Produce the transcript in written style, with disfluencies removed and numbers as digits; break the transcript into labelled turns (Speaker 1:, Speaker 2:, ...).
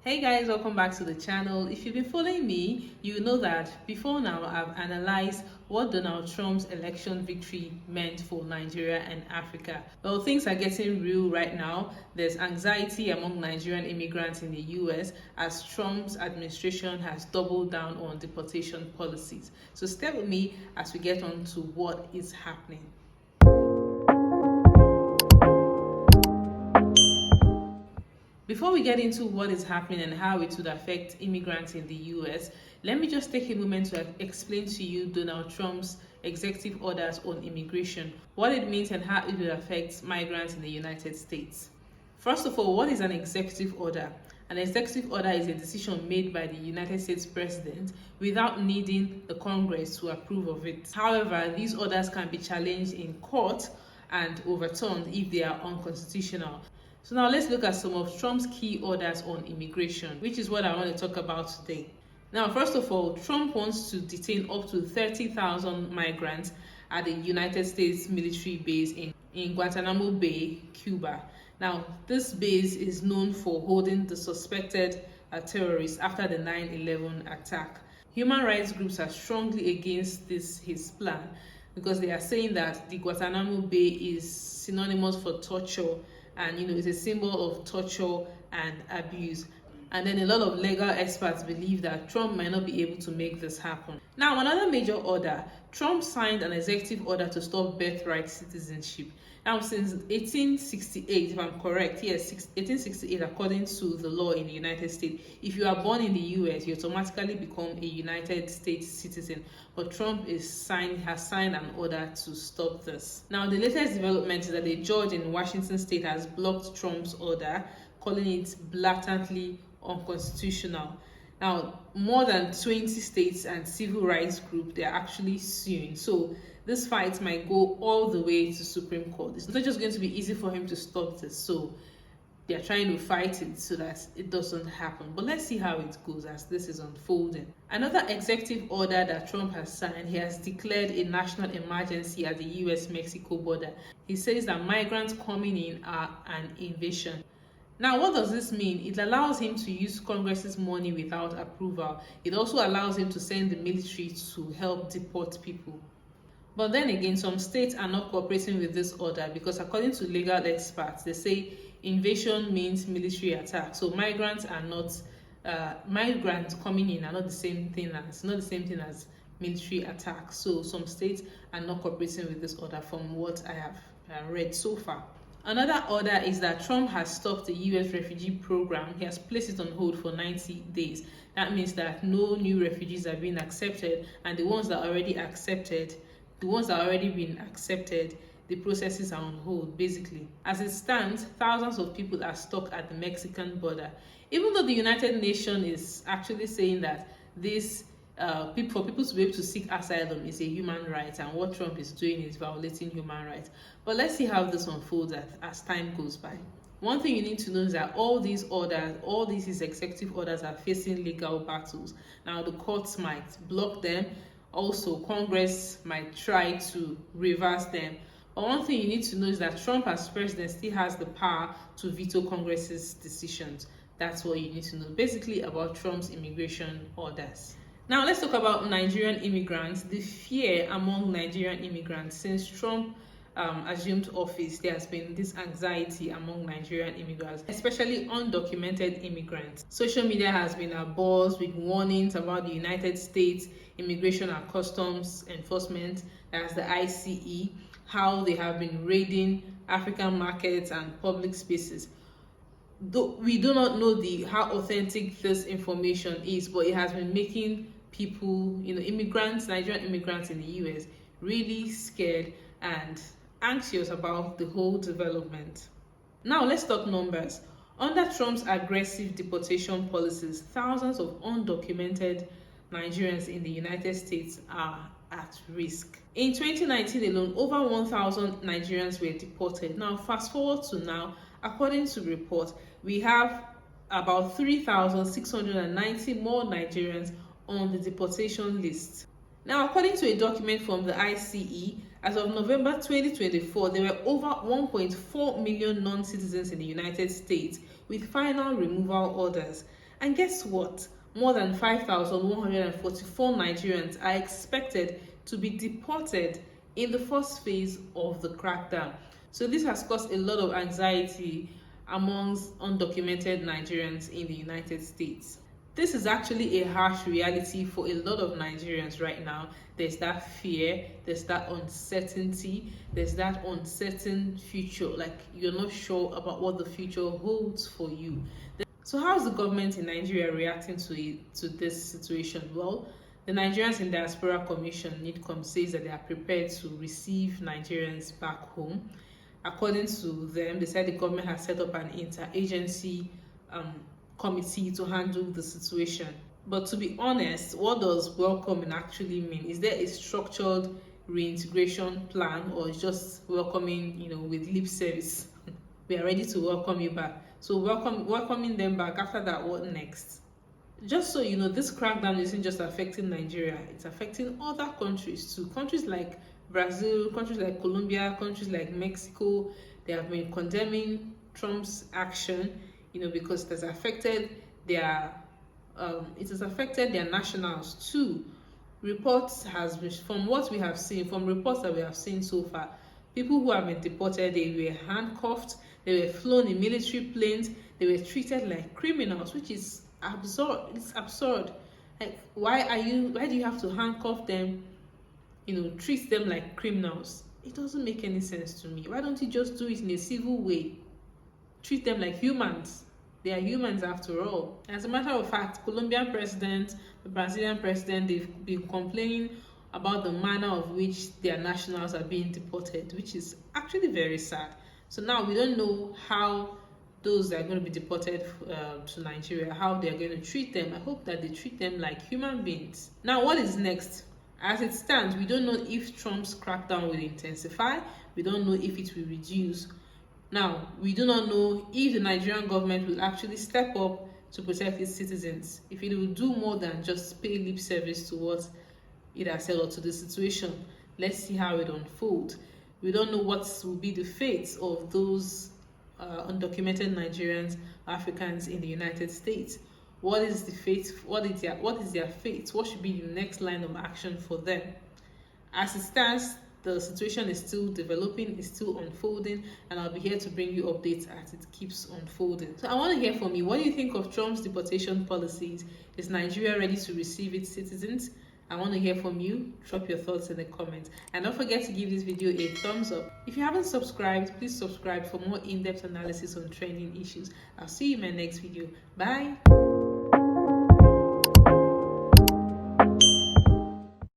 Speaker 1: Hey guys, welcome back to the channel. If you've been following me, you know that before now I've analyzed what Donald Trump's election victory meant for Nigeria and Africa. Well, things are getting real right now. There's anxiety among Nigerian immigrants in the US as Trump's administration has doubled down on deportation policies. So stay with me as we get on to what is happening. Before we get into what is happening and how it would affect immigrants in the US, let me just take a moment to explain to you Donald Trump's executive orders on immigration, what it means and how it will affect migrants in the United States. First of all, what is an executive order? An executive order is a decision made by the United States President without needing the Congress to approve of it. However, these orders can be challenged in court and overturned if they are unconstitutional. So now let's look at some of Trump's key orders on immigration, which is what I want to talk about today. Now, first of all, Trump wants to detain up to 30,000 migrants at the United States military base in Guantanamo Bay, Cuba. Now, this base is known for holding the suspected terrorists after the 9/11 attack. Human rights groups are strongly against his plan because they are saying that the Guantanamo Bay is synonymous for torture and it's a symbol of torture and abuse. And then a lot of legal experts believe that Trump might not be able to make this happen. Now, another major order, Trump signed an executive order to stop birthright citizenship. Now, since 1868, if I'm correct, yes, 1868, according to the law in the United States, if you are born in the US, you automatically become a United States citizen. But Trump has signed an order to stop this. Now, the latest development is that a judge in Washington State has blocked Trump's order, calling it blatantly unconstitutional. Now, more than 20 states and civil rights groups, they are actually suing. So this fight might go all the way to Supreme Court. It's not just going to be easy for him to stop this. So they're trying to fight it so that it doesn't happen. But let's see how it goes as this is unfolding. Another executive order that Trump has signed, he has declared a national emergency at the US-Mexico border. He says that migrants coming in are an invasion. Now, what does this mean? It allows him to use Congress's money without approval. It also allows him to send the military to help deport people. But then again, some states are not cooperating with this order because according to legal experts, they say invasion means military attack. So migrants coming in are not the same thing as military attack. So some states are not cooperating with this order from what I have read so far. Another order is that Trump has stopped the US refugee program. He has placed it on hold for 90 days. That means that no new refugees are being accepted, and the ones that are already been accepted, the processes are on hold, basically. As it stands, thousands of people are stuck at the Mexican border. Even though the United Nations is actually saying that this for people to be able to seek asylum is a human right, and what Trump is doing is violating human rights. But let's see how this unfolds as time goes by. One thing you need to know is that all these his executive orders are facing legal battles. Now, the courts might block them. Also, Congress might try to reverse them. But one thing you need to know is that Trump as president still has the power to veto Congress's decisions. That's what you need to know basically about Trump's immigration orders. Now, let's talk about Nigerian immigrants. The fear among Nigerian immigrants since Trump assumed office, there has been this anxiety among Nigerian immigrants, especially undocumented immigrants. Social media has been abuzz with warnings about the United States Immigration and Customs Enforcement, as the ICE, how they have been raiding African markets and public spaces. Though we do not know how authentic this information is, but it has been making people, Nigerian immigrants in the US, really scared and anxious about the whole development. Now, let's talk numbers. Under Trump's aggressive deportation policies, thousands of undocumented Nigerians in the United States are at risk. In 2019 alone, over 1,000 Nigerians were deported. Now, fast forward to now, according to reports, we have about 3,690 more Nigerians on the deportation list. Now, according to a document from the ICE, as of November 2024, there were over 1.4 million non-citizens in the United States with final removal orders. And guess what? More than 5,144 Nigerians are expected to be deported in the first phase of the crackdown. So this has caused a lot of anxiety amongst undocumented Nigerians in the United States. This is actually a harsh reality for a lot of Nigerians right now. There's that fear, there's that uncertainty, there's that uncertain future, like you're not sure about what the future holds for you. So how is the government in Nigeria reacting to this situation? Well, the Nigerians in Diaspora Commission, NIDCOM, says that they are prepared to receive Nigerians back home. According to them, they said the government has set up an interagency committee to handle the situation. But to be honest, what does welcoming actually mean? Is there a structured reintegration plan, or just welcoming, with lip service? We are ready to welcome you back. So welcoming them back. After that, what next? Just so you know, this crackdown isn't just affecting Nigeria, it's affecting other countries too. Countries like Brazil, countries like Colombia, countries like Mexico, they have been condemning Trump's action, because it has affected their nationals too. Reports from what we have seen, from reports that we have seen so far, people who have been deported, they were handcuffed, they were flown in military planes, they were treated like criminals, which is absurd. It's absurd. Like, why do you have to handcuff them, treat them like criminals? It doesn't make any sense to me. Why don't you just do it in a civil way? Treat them like humans. They are humans after all. As a matter of fact, Colombian president, the Brazilian president, they've been complaining about the manner of which their nationals are being deported, which is actually very sad. So now we don't know how those that are going to be deported to Nigeria, how they're going to treat them. I hope that they treat them like human beings. Now, what is next? As it stands, we don't know if Trump's crackdown will intensify. We don't know if it will reduce. Now, we do not know if the Nigerian government will actually step up to protect its citizens, if it will do more than just pay lip service to what it has said or to the situation. Let's see how it unfolds. We don't know what will be the fate of those undocumented Nigerians, Africans in the United States. What is the fate? What is their fate? What should be the next line of action for them? As it stands, the situation is still developing, is still unfolding, and I'll be here to bring you updates as it keeps unfolding. So I want to hear from you. What do you think of Trump's deportation policies? Is Nigeria ready to receive its citizens? I want to hear from you. Drop your thoughts in the comments. And don't forget to give this video a thumbs up. If you haven't subscribed, please subscribe for more in-depth analysis on trending issues. I'll see you in my next video. Bye.